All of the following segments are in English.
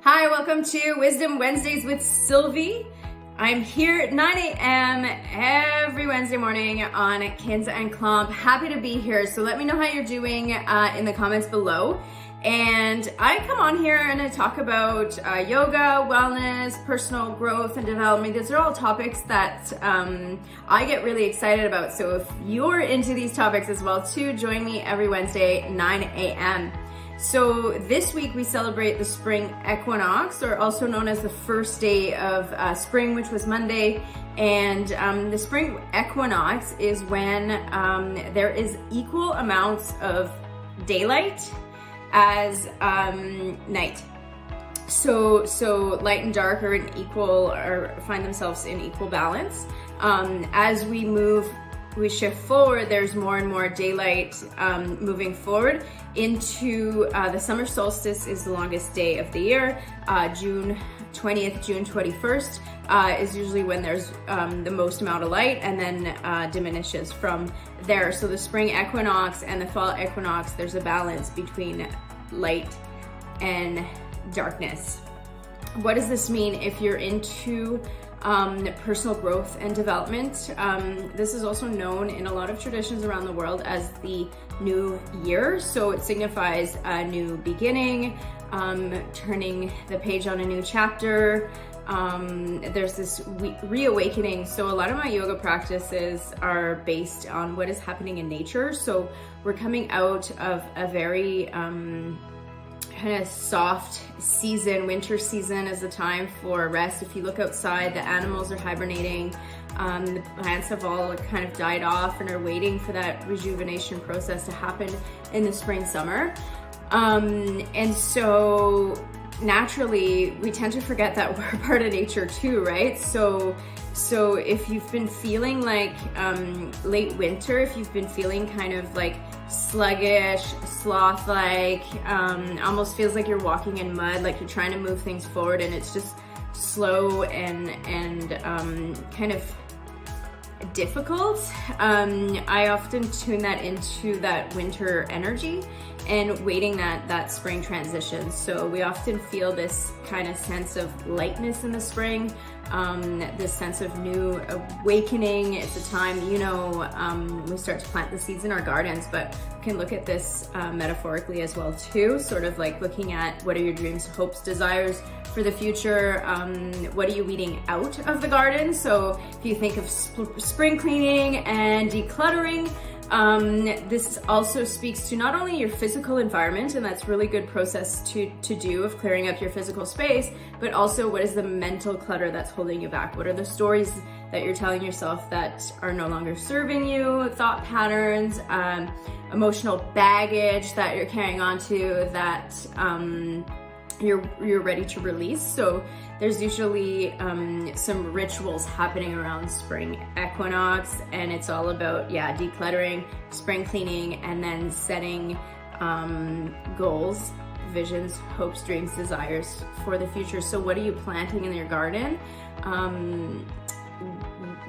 Hi, welcome to Wisdom Wednesdays with Sylvie. I'm here at 9 a.m. every Wednesday morning on Kinza and Klomp. Happy to be here. So let me know how you're doing in the comments below. And I come on here and I talk about yoga, wellness, personal growth and development. These are all topics that I get really excited about. So if you're into these topics as well too, join me every Wednesday, 9 a.m. So this week we celebrate the spring equinox, or also known as the first day of spring, which was Monday. And the spring equinox is when there is equal amounts of daylight as night. So light and dark are in equal, or find themselves in equal balance. As we shift forward, there's more and more daylight moving forward into the summer solstice is the longest day of the year. June 20th, June 21st is usually when there's the most amount of light, and then diminishes from there. So the spring equinox and the fall equinox, there's a balance between light and darkness. What does this mean if you're into personal growth and development? This is also known in a lot of traditions around the world as the new year. So it signifies a new beginning, turning the page on a new chapter. There's this reawakening. So a lot of my yoga practices are based on what is happening in nature. So we're coming out of a very kind of soft season. Winter season is a time for rest. If you look outside, the animals are hibernating. The plants have all kind of died off and are waiting for that rejuvenation process to happen in the spring, summer. And so naturally we tend to forget that we're part of nature too, right? So if you've been feeling like late winter, if you've been feeling kind of like sluggish, sloth-like, almost feels like you're walking in mud, like you're trying to move things forward and it's just slow and kind of difficult, I often tune that into that winter energy and waiting that spring transition. So we often feel this kind of sense of lightness in the spring, this sense of new awakening. It's a time, we start to plant the seeds in our gardens, but we can look at this metaphorically as well too, sort of like looking at what are your dreams, hopes, desires for the future. What are you weeding out of the garden? So if you think of spring cleaning and decluttering, this also speaks to not only your physical environment, and that's really good process to do of clearing up your physical space, but also what is the mental clutter that's holding you back? What are the stories that you're telling yourself that are no longer serving you, thought patterns, emotional baggage that you're carrying on to that you're ready to release. So there's usually some rituals happening around spring equinox, and it's all about decluttering, spring cleaning, and then setting goals, visions, hopes, dreams, desires for the future. So what are you planting in your garden?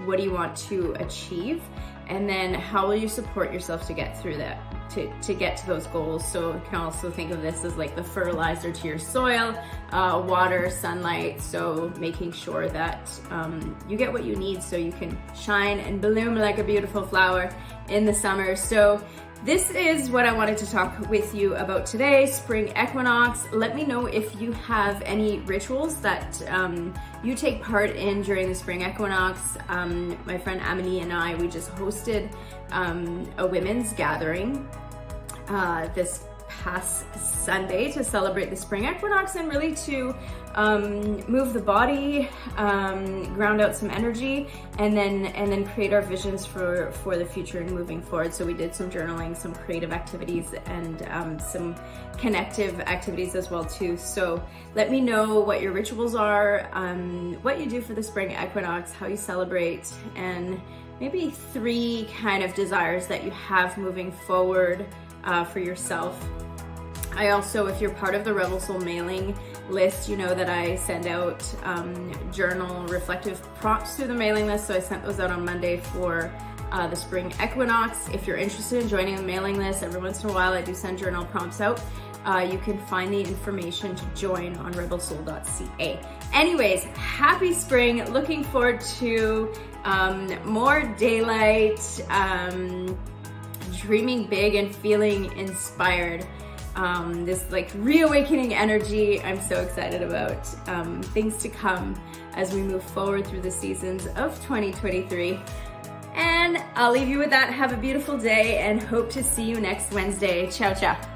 What do you want to achieve? And then how will you support yourself to get through that, to get to those goals? So you can also think of this as like the fertilizer to your soil, water, sunlight. So making sure that you get what you need so you can shine and bloom like a beautiful flower in the summer. So this is what I wanted to talk with you about today, spring equinox. Let me know if you have any rituals that you take part in during the spring equinox. My friend Amity and I, we just hosted a women's gathering this past Sunday to celebrate the spring equinox and really to move the body, ground out some energy, and then create our visions for the future and moving forward. So we did some journaling, some creative activities, and some connective activities as well too. So let me know what your rituals are, what you do for the spring equinox, how you celebrate, and maybe 3 kind of desires that you have moving forward for yourself. I also, if you're part of the Rebel Soul mailing list, you know that I send out journal reflective prompts through the mailing list. So I sent those out on Monday for the spring equinox. If you're interested in joining the mailing list, every once in a while I do send journal prompts out. you can find the information to join on rebelsoul.ca. Anyways, happy spring. Looking forward to more daylight, dreaming big and feeling inspired. This like reawakening energy I'm so excited about. Things to come as we move forward through the seasons of 2023. And I'll leave you with that. Have a beautiful day and hope to see you next Wednesday. Ciao, ciao.